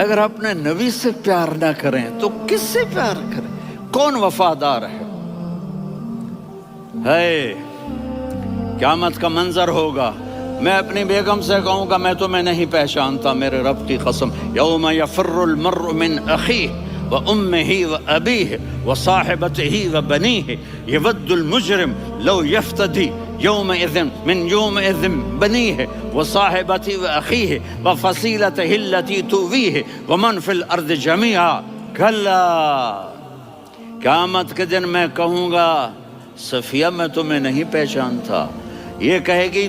اگر اپنے نبی سے پیار نہ کریں تو کس سے پیار کریں؟ کون وفادار ہے؟ قیامت کا منظر ہوگا، میں اپنی بیگم سے کہوں گا میں تمہیں نہیں پہچانتا، میرے رب کی قسم، یوم یفر المرء من اخیہ وامہ وابیہ وصاحبتہ وبنیہ یود المجرم لو یفتدی یومئذ من یومئذ بنیہ وصاحبتہ واخیہ وفصیلتہ التی تؤویہ ومن فی الارض جمیعا کلا، قیامت کے دن میں کہوں گا صفیہ میں تمہیں نہیں پہچانتا، یہ کہے گی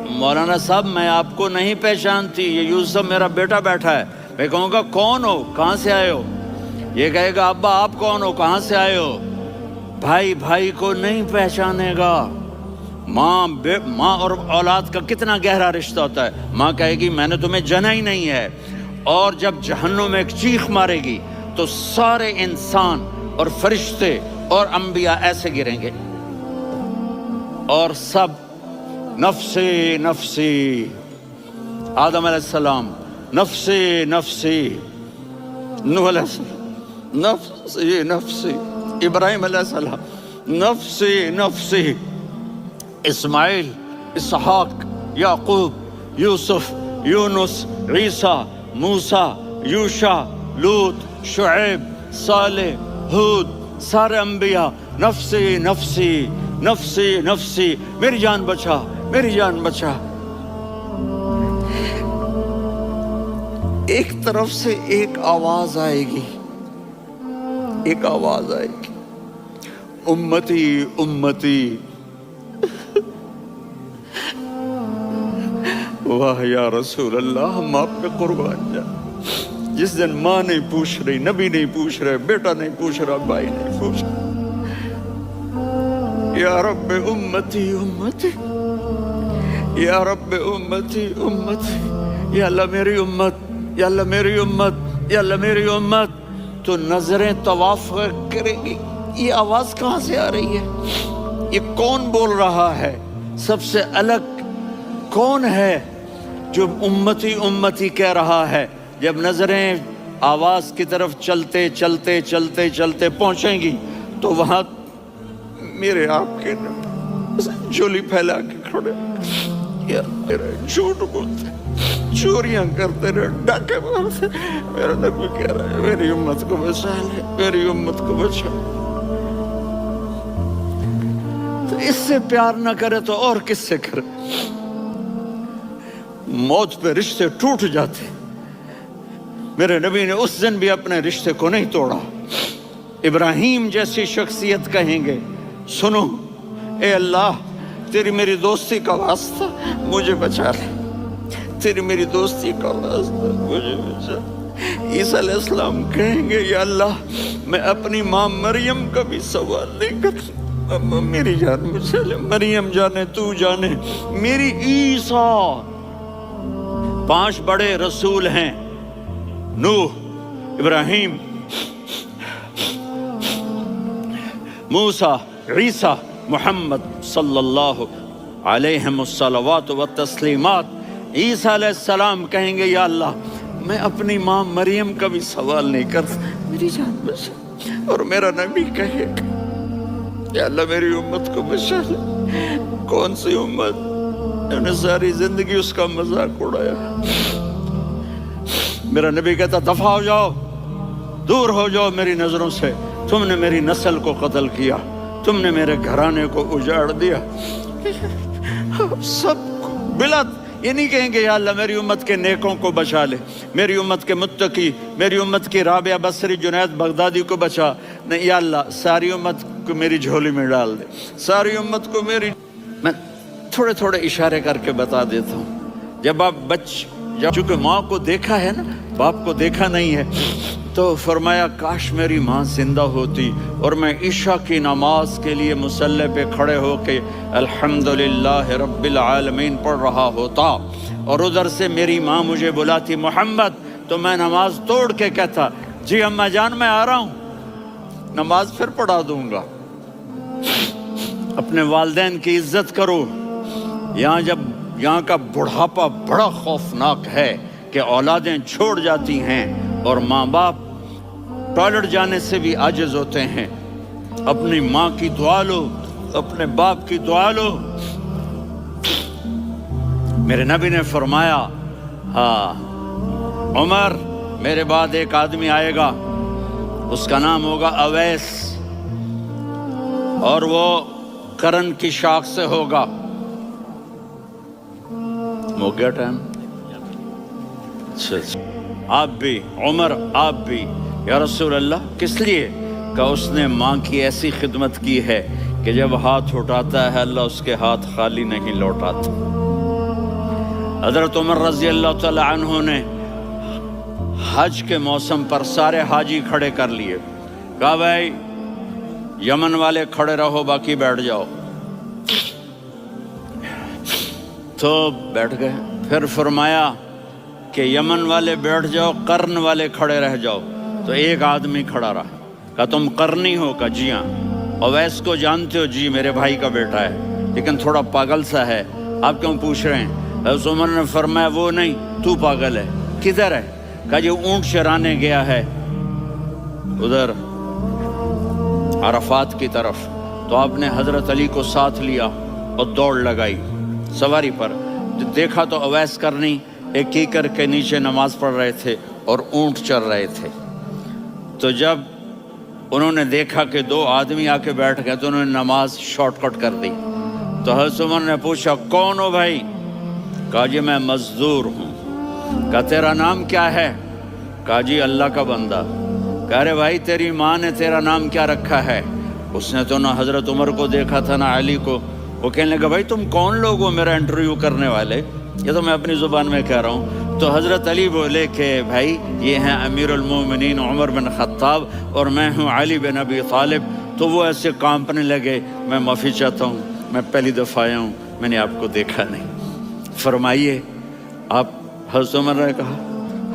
مولانا صاحب میں آپ کو نہیں پہچانتی، یہ یوسف میرا بیٹا بیٹھا ہے، میں کہوں گا کون ہو، کہاں سے آئے ہو؟ یہ کہے گا ابا آپ کون ہو، کہاں سے آئے ہو؟ بھائی بھائی کو نہیں پہچانے گا۔ ماں اور اولاد کا کتنا گہرا رشتہ ہوتا ہے، ماں کہے گی میں نے تمہیں جنا ہی نہیں ہے، اور جب جہنم میں ایک چیخ مارے گی تو سارے انسان اور فرشتے اور انبیاء ایسے گریں گے اور سب نفسی نفسی، آدم علیہ السلام نفسی نفسی، نوح علیہ السلام نفسی نفسی، ابراہیم علیہ السلام نفسی نفسی، اسماعیل، اسحاق، یعقوب، یوسف، یونس، عیسیٰ، موسیٰ، یوشع، لوط، شعیب، صالح، ہود، سارے انبیاء نفسی نفسی نفسی نفسی، میری جان بچا میری جان بچا۔ ایک طرف سے ایک آواز آئے گی، ایک آواز آئے گی، امتی امتی، واہ یا رسول اللہ ہم آپ پہ قربان جائیں۔ جس دن ماں نہیں پوچھ رہی، نبی نہیں پوچھ رہے، بیٹا نہیں پوچھ رہا، بھائی نہیں پوچھ رہا، یا رب امتی امتی، یا رب امتی امتی، یا اللہ میری امت، یا اللہ میری امت، یا اللہ میری امت، تو نظریں طواف کرے گی، یہ آواز کہاں سے آ رہی ہے؟ یہ کون بول رہا ہے؟ سب سے الگ کون ہے جو امتی امتی کہہ رہا ہے؟ جب نظریں آواز کی طرف چلتے چلتے چلتے چلتے پہنچیں گی تو وہاں میرے آپ کے جھولی پھیلا کے کھڑے، جھوٹ بولتے، چوریاں کرتے رہے، ڈاکے مارتے، میرا نبی کہہ رہا ہے میری امت کو بچا لے، میری امت کو بچا۔ تو اس سے پیار نہ کرے تو اور کس سے کرے؟ موت پہ رشتے ٹوٹ جاتے، میرے نبی نے اس دن بھی اپنے رشتے کو نہیں توڑا۔ ابراہیم جیسی شخصیت کہیں گے سنو اے اللہ تیری میری دوستی کا واسطہ مجھے بچا لے، تیری میری دوستی کا واسطہ مجھے بچا۔ عیسیٰ علیہ السلام کہیں گے یا اللہ میں اپنی ماں مریم کا بھی سوال نہیں کرتا، میری جان بچا لے، مریم جانے تو جانے میری عیسیٰ۔ 5 بڑے رسول ہیں، نوح، ابراہیم، موسیٰ، عیسیٰ، محمد صلی اللہ علیہ الصلوات والتسلیمات۔ عیسیٰ علیہ السلام کہیں گے یا اللہ میں اپنی ماں مریم کا بھی سوال نہیں کرتا، میری جان بچا۔ اور میرا نبی کہے گا یا اللہ میری امت کو بچا لے۔ کون سی امت؟ انہوں نے ساری زندگی اس کا مذاق اڑایا۔ میرا نبی کہتا دفع ہو جاؤ، دور ہو جاؤ میری نظروں سے، تم نے میری نسل کو قتل کیا، تم نے میرے گھرانے کو اجاڑ دیا۔ سب بلا یہ نہیں کہیں گے یا اللہ میری امت کے نیکوں کو بچا لے، میری امت کے متقی، میری امت کی رابعہ بصری، جنید بغدادی کو بچا، نہیں یا اللہ ساری امت کو میری جھولی میں ڈال دے، ساری امت کو میری۔ میں تھوڑے تھوڑے اشارے کر کے بتا دیتا ہوں۔ جب آپ چونکہ ماں کو دیکھا ہے نا، باپ کو دیکھا نہیں ہے، تو فرمایا کاش میری ماں زندہ ہوتی اور میں عشاء کی نماز کے لیے مصلی پہ کھڑے ہو کے الحمدللہ رب العالمین پڑھ رہا ہوتا، اور ادھر سے میری ماں مجھے بلاتی محمد، تو میں نماز توڑ کے کہتا جی اماں جان میں آ رہا ہوں، نماز پھر پڑھا دوں گا۔ اپنے والدین کی عزت کرو۔ یہاں کا بڑھاپا بڑا خوفناک ہے، کہ اولادیں چھوڑ جاتی ہیں اور ماں باپ ٹوائلٹ جانے سے بھی عاجز ہوتے ہیں. اپنی ماں کی دعا لو، اپنے باپ کی دعا لو. میرے نبی نے فرمایا ہاں عمر میرے بعد ایک آدمی آئے گا، اس کا نام ہوگا اویس، اور وہ کرن کی شاخ سے ہوگا. ہو گیا ٹائم؟ آپ بھی عمر، آپ بھی یا رسول اللہ. کس لیے؟ کہ اس نے ماں کی ایسی خدمت کی ہے کہ جب ہاتھ اٹھاتا ہے اللہ اس کے ہاتھ خالی نہیں لوٹاتا. حضرت عمر رضی اللہ تعالی عنہ نے حج کے موسم پر سارے حاجی کھڑے کر لیے. کہا بھائی یمن والے کھڑے رہو، باقی بیٹھ جاؤ. تو بیٹھ گئے. پھر فرمایا کہ یمن والے بیٹھ جاؤ، قرن والے کھڑے رہ جاؤ. تو ایک آدمی کھڑا رہا. کہا تم قرنی ہو؟ کہا جی ہاں. اویس کو جانتے ہو؟ جی میرے بھائی کا بیٹا ہے لیکن تھوڑا پاگل سا ہے، آپ کیوں پوچھ رہے ہیں؟ حضرت عمر نے فرمایا وہ نہیں، تو پاگل ہے. کدھر ہے؟ کہا جی اونٹ چرانے گیا ہے ادھر عرفات کی طرف. تو آپ نے حضرت علی کو ساتھ لیا اور دوڑ لگائی سواری پر. دیکھا تو اویس کرنی ایک کیکر کے نیچے نماز پڑھ رہے تھے اور اونٹ چر رہے تھے. تو جب انہوں نے دیکھا کہ دو آدمی آ کے بیٹھ گئے تو انہوں نے نماز شارٹ کٹ کر دی. تو حضرت عمر نے پوچھا کون ہو بھائی؟ کہا جی میں مزدور ہوں. کہا تیرا نام کیا ہے؟ کہا جی اللہ کا بندہ. کہہ رہے بھائی تیری ماں نے تیرا نام کیا رکھا ہے؟ اس نے تو نہ حضرت عمر کو دیکھا تھا نہ علی کو. وہ کہنے لگا بھائی تم کون لوگ ہو میرا انٹرویو کرنے والے؟ یہ تو میں اپنی زبان میں کہہ رہا ہوں. تو حضرت علی بولے کہ بھائی یہ ہیں امیر المومنین عمر بن خطاب اور میں ہوں علی بن ابی طالب. تو وہ ایسے کانپنے لگے. میں معافی چاہتا ہوں، میں پہلی دفعہ آیا ہوں، میں نے آپ کو دیکھا نہیں. فرمائیے آپ. حضرت عمر نے کہا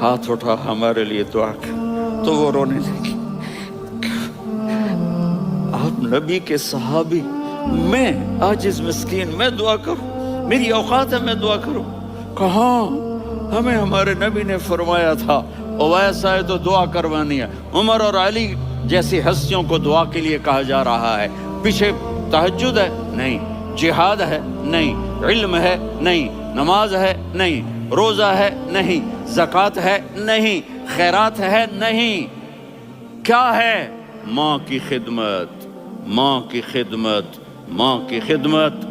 ہاتھ اٹھا ہمارے لیے دعا کر. تو وہ رونے لگی. آپ نبی کے صحابی، میں عاجز مسکین، میں دعا کروں؟ میری اوقات ہے میں دعا کروں؟ کہاں؟ ہمیں ہمارے نبی نے فرمایا تھا اویس آئے تو دعا کروانی ہے. عمر اور علی جیسی ہستیوں کو دعا کے لیے کہا جا رہا ہے. پیچھے تہجد ہے؟ نہیں. جہاد ہے؟ نہیں. علم ہے؟ نہیں. نماز ہے؟ نہیں. روزہ ہے؟ نہیں. زکوٰۃ ہے؟ نہیں. خیرات ہے؟ نہیں. کیا ہے؟ ماں کی خدمت، ماں کی خدمت، ماں کی خدمت.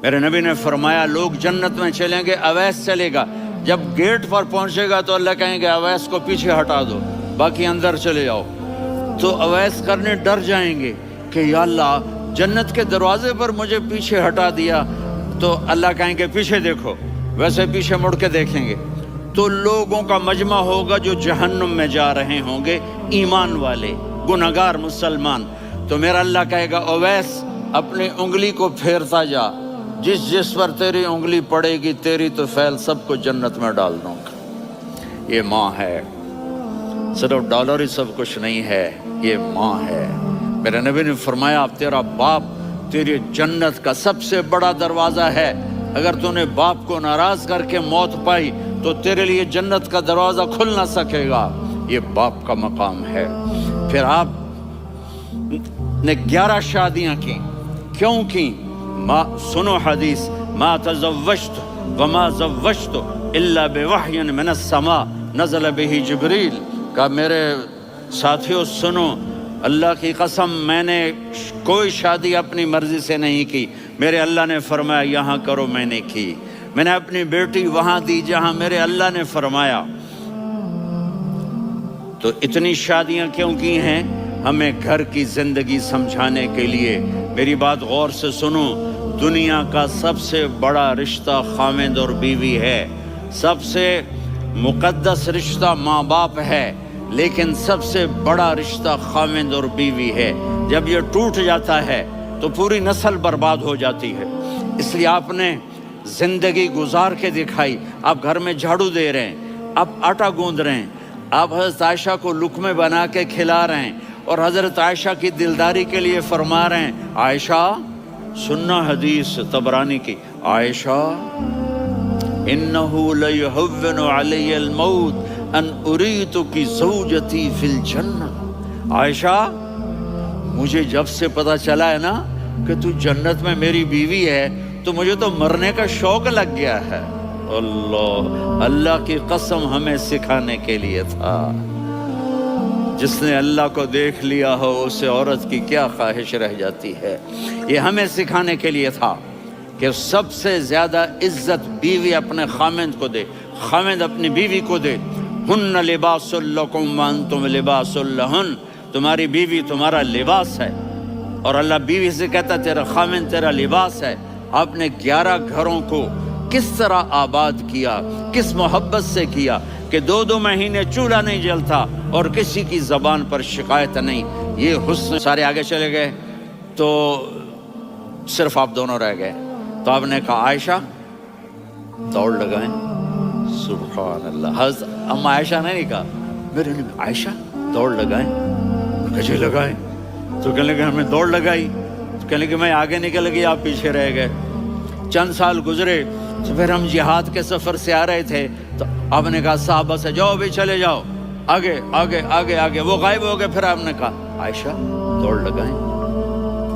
میرے نبی نے فرمایا لوگ جنت میں چلیں گے، اویس چلے گا. جب گیٹ پر پہنچے گا تو اللہ کہیں گے اویس کو پیچھے ہٹا دو، باقی اندر چلے جاؤ. تو اویس کرنے ڈر جائیں گے کہ یا اللہ جنت کے دروازے پر مجھے پیچھے ہٹا دیا. تو اللہ کہیں گے پیچھے دیکھو، ویسے پیچھے مڑ کے دیکھیں گے تو لوگوں کا مجمع ہوگا جو جہنم میں جا رہے ہوں گے، ایمان والے، گنہگار مسلمان. تو میرا اللہ کہے گا اویس اپنی انگلی کو پھیرتا جا، جس جس پر تیری انگلی پڑے گی تیری تو فیل سب کو جنت میں ڈال دوں گا. یہ ماں ہے، صرف ڈالر ہی سب کچھ نہیں ہے، یہ ماں ہے. میرے نبی نے فرمایا اب تیرا باپ تیری جنت کا سب سے بڑا دروازہ ہے. اگر تو نے باپ کو ناراض کر کے موت پائی تو تیرے لیے جنت کا دروازہ کھل نہ سکے گا. یہ باپ کا مقام ہے. پھر آپ نے 11 شادیاں کی. کیوں کی؟ سنو حدیث، ما تزوجت وما زوجت الا بوحی من السماء نزل به جبریل. کہا میرے ساتھیوں سنو، اللہ کی قسم میں نے کوئی شادی اپنی مرضی سے نہیں کی. میرے اللہ نے فرمایا یہاں کرو، میں نے کی. میں نے اپنی بیٹی وہاں دی جہاں میرے اللہ نے فرمایا. تو اتنی شادیاں کیوں کی ہیں؟ ہمیں گھر کی زندگی سمجھانے کے لیے. میری بات غور سے سنو، دنیا کا سب سے بڑا رشتہ خاوند اور بیوی ہے. سب سے مقدس رشتہ ماں باپ ہے، لیکن سب سے بڑا رشتہ خاوند اور بیوی ہے. جب یہ ٹوٹ جاتا ہے تو پوری نسل برباد ہو جاتی ہے. اس لیے آپ نے زندگی گزار کے دکھائی. آپ گھر میں جھاڑو دے رہے ہیں، آپ آٹا گوندھ رہے ہیں، آپ حضرت عائشہ کو لقمے بنا کے کھلا رہے ہیں اور حضرت عائشہ کی دلداری کے لیے فرما رہے ہیں عائشہ سننا حدیث طبرانی کی، عائشہ انہو لیہون علی الموت ان اریتک زوجتی فی الجنہ۔ عائشہ مجھے جب سے پتا چلا ہے نا کہ تو جنت میں میری بیوی ہے تو مجھے تو مرنے کا شوق لگ گیا ہے۔ اللہ کی قسم ہمیں سکھانے کے لیے تھا۔ جس نے اللہ کو دیکھ لیا ہو اسے عورت کی کیا خواہش رہ جاتی ہے۔ یہ ہمیں سکھانے کے لیے تھا کہ سب سے زیادہ عزت بیوی اپنے خامند کو دے، خامند اپنی بیوی کو دے۔ ہن لباس لکم وانتم لباس لہن، تمہاری بیوی تمہارا لباس ہے، اور اللہ بیوی سے کہتا تیرا خامند تیرا لباس ہے۔ آپ نے 11 گھروں کو کس طرح آباد کیا، کس محبت سے کیا کہ 2 مہینے چولہا نہیں جلتا اور کسی کی زبان پر شکایت نہیں۔ یہ حسن، سارے آگے چلے گئے تو صرف آپ دونوں رہ گئے، تو آپ نے کہا عائشہ دوڑ لگائیں۔ سبحان اللہ، حضرت اما عائشہ نے نہیں کہا، میرے نے عائشہ دوڑ لگائیں، کجے لگائیں، تو کہنے لگے ہمیں دوڑ لگائی، تو کہنے لگے میں آگے نکل گئی آپ پیچھے رہ گئے۔ چند سال گزرے تو پھر ہم جہاد کے سفر سے آ رہے تھے تو آپ نے کہا صحابہ سے جاؤ بھی چلے جاؤ آگے آگے آگے آگے، وہ غائب ہو گئے۔ پھر آپ نے کہا عائشہ دوڑ لگائیں،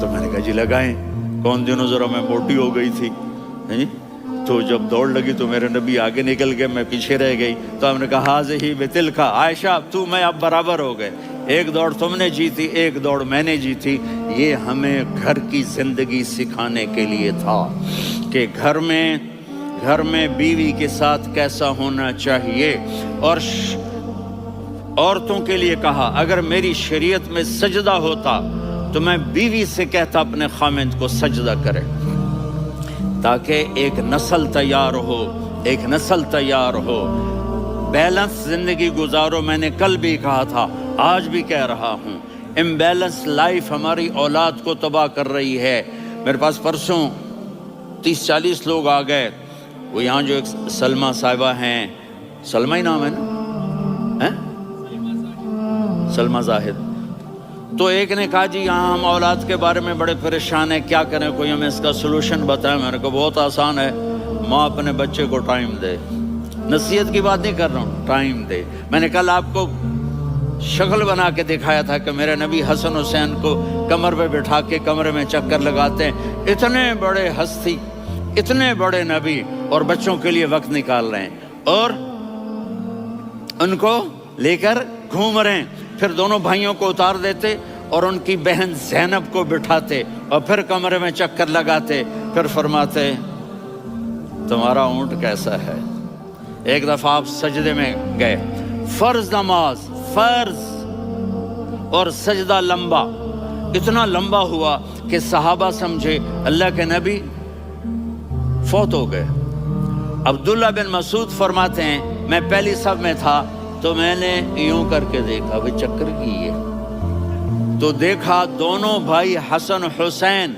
تو میں نے کہا جی لگائیں۔ کون دنوں ذرا میں موٹی ہو گئی تھی، تو جب دوڑ لگی تو میرے نبی آگے نکل گئے، میں پیچھے رہ گئی، تو ہم نے کہا ہاذہ بتلک، عائشہ تو میں اب برابر ہو گئے، ایک دوڑ تم نے جیتی ایک دوڑ میں نے جیتی۔ یہ ہمیں گھر کی زندگی سکھانے کے لیے تھا کہ گھر میں بیوی کے ساتھ کیسا ہونا چاہیے۔ اور عورتوں کے لیے کہا اگر میری شریعت میں سجدہ ہوتا تو میں بیوی سے کہتا اپنے خامند کو سجدہ کرے، تاکہ ایک نسل تیار ہو، ایک نسل تیار ہو۔ بیلنس زندگی گزارو، میں نے کل بھی کہا تھا آج بھی کہہ رہا ہوں، امبیلنس لائف ہماری اولاد کو تباہ کر رہی ہے۔ میرے پاس پرسوں 30-40 لوگ آ گئے، وہ یہاں جو ایک سلمہ صاحبہ ہیں، سلمہ ہی نام ہے نا، سلمہ زاہد، تو ایک نے کہا جی یہاں ہم اولاد کے بارے میں بڑے پریشان ہیں، کیا کریں، کوئی ہمیں اس کا سلوشن بتائیں۔ میں نے کہا بہت آسان ہے، ماں اپنے بچے کو ٹائم دے، نصیحت کی بات نہیں کر رہا ہوں، ٹائم دے۔ میں نے کل آپ کو شکل بنا کے دکھایا تھا کہ میرے نبی حسن حسین کو کمر پہ بٹھا کے کمرے میں چکر لگاتے ہیں۔ اتنے بڑے ہستی، اتنے بڑے نبی، اور بچوں کے لیے وقت نکال رہے ہیں اور ان کو لے کر گھوم رہے ہیں۔ پھر دونوں بھائیوں کو اتار دیتے اور ان کی بہن زینب کو بٹھاتے اور پھر کمرے میں چکر لگاتے، پھر فرماتے تمہارا اونٹ کیسا ہے۔ ایک دفعہ آپ سجدے میں گئے، فرض نماز، فرض، اور سجدہ لمبا، اتنا لمبا ہوا کہ صحابہ سمجھے اللہ کے نبی فوت ہو گئے۔ عبداللہ بن مسعود فرماتے ہیں میں پہلی صف میں تھا تو میں نے یوں کر کے دیکھا، بھئی چکر کی ہے، تو دیکھا دونوں بھائی حسن حسین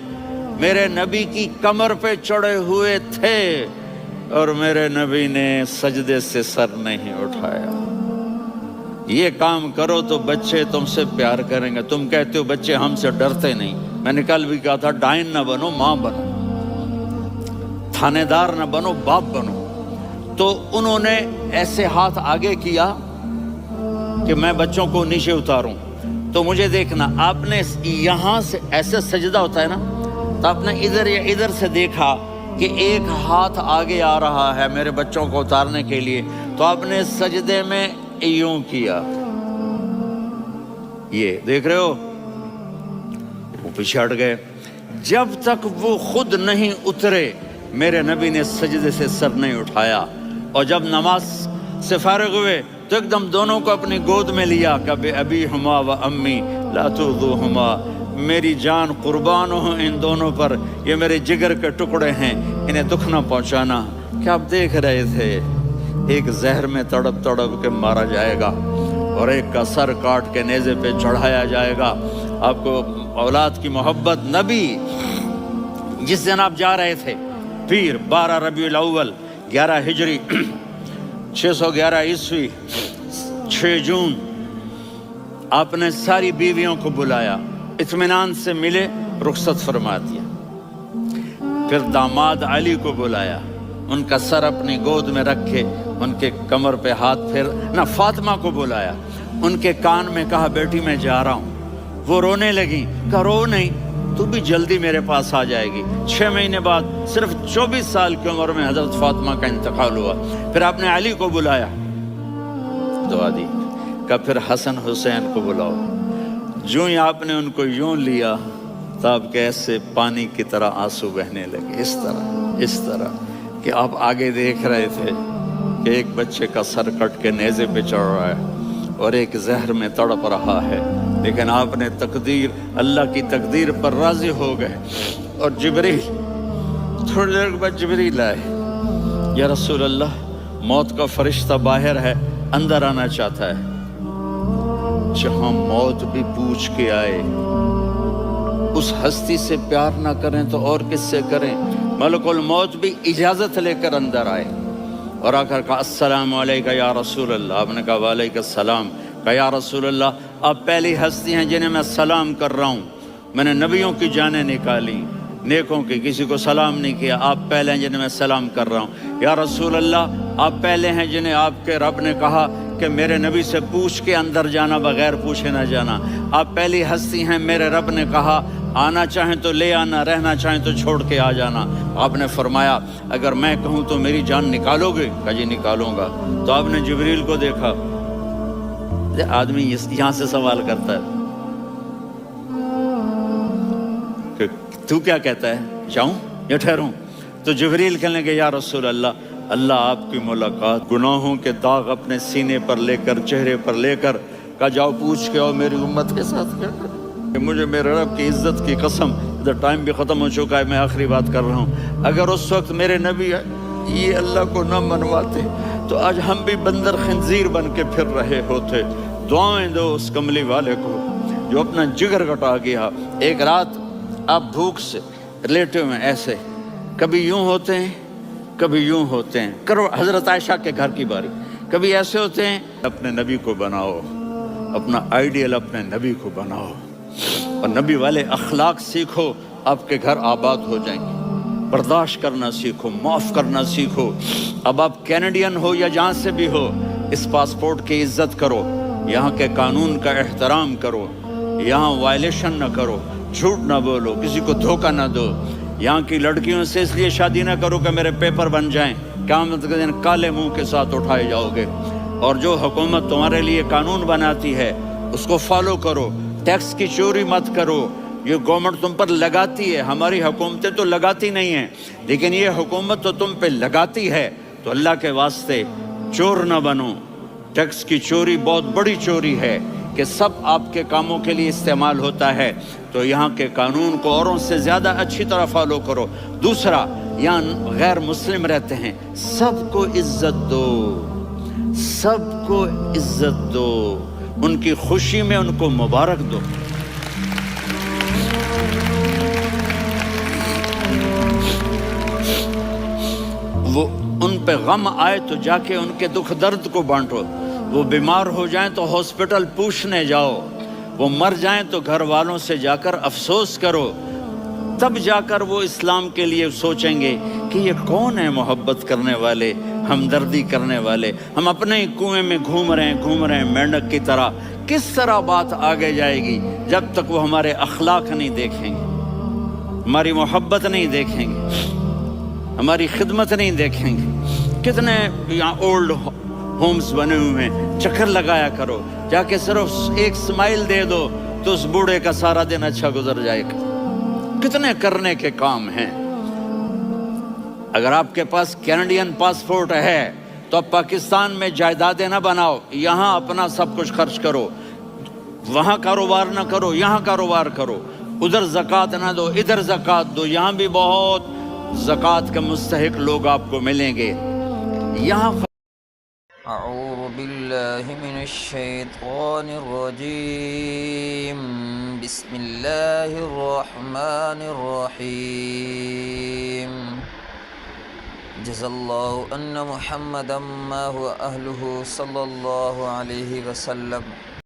میرے نبی کی کمر پہ چڑھے ہوئے تھے اور میرے نبی نے سجدے سے سر نہیں اٹھایا۔ یہ کام کرو تو بچے تم سے پیار کریں گے۔ تم کہتے ہو بچے ہم سے ڈرتے نہیں، میں نے کل بھی کہا تھا ڈائن نہ بنو، ماں بنو، تھانے دار نہ بنو، باپ بنو۔ تو انہوں نے ایسے ہاتھ آگے کیا کہ میں بچوں کو نیچے اتاروں، تو مجھے دیکھنا، آپ نے یہاں سے ایسے سجدہ ہوتا ہے نا، تو آپ نے ادھر یا ادھر سے دیکھا کہ ایک ہاتھ آگے آ رہا ہے میرے بچوں کو اتارنے کے لیے، تو آپ نے سجدے میں یوں کیا، یہ دیکھ رہے ہو، وہ پیچھے ہٹ گئے۔ جب تک وہ خود نہیں اترے میرے نبی نے سجدے سے سر نہیں اٹھایا، اور جب نماز سے فارغ ہوئے تو ایک دم دونوں کو اپنی گود میں لیا، کہ ابی ہما و امی لا تؤذوہما، میری جان قربان ہو ان دونوں پر، یہ میرے جگر کے ٹکڑے ہیں، انہیں دکھ نہ پہنچانا۔ کیا آپ دیکھ رہے تھے ایک زہر میں تڑپ تڑپ کے مارا جائے گا اور ایک کا سر کاٹ کے نیزے پہ چڑھایا جائے گا۔ آپ کو اولاد کی محبت، نبی جس دن آپ جا رہے تھے پیر 12 ربیع الاول 11 ہجری 611 عیسوی 6 جون، آپ نے ساری بیویوں کو بلایا، اطمینان سے ملے، رخصت فرما دیا۔ پھر داماد علی کو بلایا، ان کا سر اپنی گود میں رکھ کے ان کے کمر پہ ہاتھ پھیر نہ فاطمہ کو بلایا، ان کے کان میں کہا بیٹی میں جا رہا ہوں۔ وہ رونے لگیں، کہا رو نہیں، تو بھی جلدی میرے پاس آ جائے گی۔ 6 مہینے بعد صرف 24 سال کی عمر میں حضرت فاطمہ کا انتقال ہوا۔ پھر آپ نے علی کو بلایا، دعا دی، کہا پھر حسن حسین کو بلاؤ۔ جو ہی آپ نے ان کو یوں لیا تو آپ کے ایسے پانی کی طرح آنسو بہنے لگے، اس طرح کہ آپ آگے دیکھ رہے تھے کہ ایک بچے کا سر کٹ کے نیزے پہ چڑھ رہا ہے اور ایک زہر میں تڑپ رہا ہے، لیکن آپ نے تقدیر، اللہ کی تقدیر پر راضی ہو گئے۔ اور جبریل، تھوڑی دیر بعد جبریل آئے، یا رسول اللہ موت کا فرشتہ باہر ہے، اندر آنا چاہتا ہے۔ جہاں موت بھی پوچھ کے آئے، اس ہستی سے پیار نہ کریں تو اور کس سے کریں؟ ملک الموت بھی اجازت لے کر اندر آئے اور آ کر کہا السلام علیکہ یا رسول اللہ۔ آپ نے کہا وعلیکم السلام۔ کہا یا رسول اللہ آپ پہلی ہستی ہیں جنہیں میں سلام کر رہا ہوں، میں نے نبیوں کی جانیں نکالی، نیکوں کی، کسی کو سلام نہیں کیا، آپ پہلے ہیں جنہیں میں سلام کر رہا ہوں۔ یا رسول اللہ آپ پہلے ہیں جنہیں آپ کے رب نے کہا کہ میرے نبی سے پوچھ کے اندر جانا، بغیر پوچھے نہ جانا۔ آپ پہلی ہستی ہیں، میرے رب نے کہا آنا چاہیں تو لے آنا، رہنا چاہیں تو چھوڑ کے آ جانا۔ آپ نے فرمایا اگر میں کہوں تو میری جان نکالو گے؟ کہا جی نکالوں گا۔ تو آپ نے جبریل کو دیکھا، آدمی یہاں سے سوال کرتا ہے کہ تو کیا کہتا ہے، جاؤں یا ٹھہروں؟ تو جبریل کہنے لگے یا رسول اللہ، اللہ آپ کی ملاقات، گناہوں کے داغ اپنے سینے پر لے کر، چہرے پر لے کر، کہا جاؤ پوچھ کے آؤ میری امت کے ساتھ کیا کریں۔ مجھے میرے رب کی عزت کی قسم، ادھر ٹائم بھی ختم ہو چکا ہے، میں آخری بات کر رہا ہوں، اگر اس وقت میرے نبی یہ اللہ کو نہ منواتے تو آج ہم بھی بندر خنزیر بن کے پھر رہے ہوتے۔ دعائیں دو اس کملی والے کو جو اپنا جگر کٹا گیا۔ ایک رات آپ بھوک سے لیٹے ہوئے ایسے، کبھی یوں ہوتے ہیں کبھی یوں ہوتے ہیں، کرو حضرت عائشہ کے گھر کی باری، کبھی ایسے ہوتے ہیں۔ اپنے نبی کو بناؤ، اپنا آئیڈیل اپنے نبی کو بناؤ اور نبی والے اخلاق سیکھو، آپ کے گھر آباد ہو جائیں گے۔ برداشت کرنا سیکھو، معاف کرنا سیکھو۔ اب آپ کینیڈین ہو یا جہاں سے بھی ہو، اس پاسپورٹ کی عزت کرو، یہاں کے قانون کا احترام کرو، یہاں وائلیشن نہ کرو، جھوٹ نہ بولو، کسی کو دھوکہ نہ دو۔ یہاں کی لڑکیوں سے اس لیے شادی نہ کرو کہ میرے پیپر بن جائیں، قیامت کے دن کالے منہ کے ساتھ اٹھائے جاؤ گے۔ اور جو حکومت تمہارے لیے قانون بناتی ہے اس کو فالو کرو، ٹیکس کی چوری مت کرو۔ یہ گورنمنٹ تم پر لگاتی ہے، ہماری حکومتیں تو لگاتی نہیں ہیں، لیکن یہ حکومت تو تم پہ لگاتی ہے، تو اللہ کے واسطے چور نہ بنو۔ ٹیکس کی چوری بہت بڑی چوری ہے کہ سب آپ کے کاموں کے لیے استعمال ہوتا ہے، تو یہاں کے قانون کو اوروں سے زیادہ اچھی طرح فالو کرو۔ دوسرا، یہاں غیر مسلم رہتے ہیں، سب کو عزت دو، سب کو عزت دو، ان کی خوشی میں ان کو مبارک دو۔ وہ ان پہ غم آئے تو جا کے ان کے دکھ درد کو بانٹو، وہ بیمار ہو جائیں تو ہاسپٹل پوچھنے جاؤ، وہ مر جائیں تو گھر والوں سے جا کر افسوس کرو، تب جا کر وہ اسلام کے لیے سوچیں گے کہ یہ کون ہے محبت کرنے والے، ہمدردی کرنے والے۔ ہم اپنے ہی کنویں میں گھوم رہے ہیں مینڈک کی طرح۔ کس طرح بات آگے جائے گی جب تک وہ ہمارے اخلاق نہیں دیکھیں گے، ہماری محبت نہیں دیکھیں گے، ہماری خدمت نہیں دیکھیں گے۔ کتنے یہاں اولڈ ہومز بنے ہوئے ہیں، چکر لگایا کرو، جا کے صرف ایک سمائل دے دو تو اس بوڑھے کا سارا دن اچھا گزر جائے گا۔ کتنے کرنے کے کام ہیں۔ اگر آپ کے پاس کینیڈین پاسپورٹ ہے تو اب پاکستان میں جائیدادیں نہ بناؤ، یہاں اپنا سب کچھ خرچ کرو، وہاں کاروبار نہ کرو، یہاں کاروبار کرو، ادھر زکوٰۃ نہ دو، ادھر زکوٰۃ دو، یہاں بھی بہت زکوٰۃ کے مستحق لوگ آپ کو ملیں گے۔ یہاں اعوذ باللہ من الشیطان الرجیم، بسم اللہ الرحمن الرحیم، جزا اللہ ان محمدا ما هو اہلہ صلی اللہ علیہ وسلم۔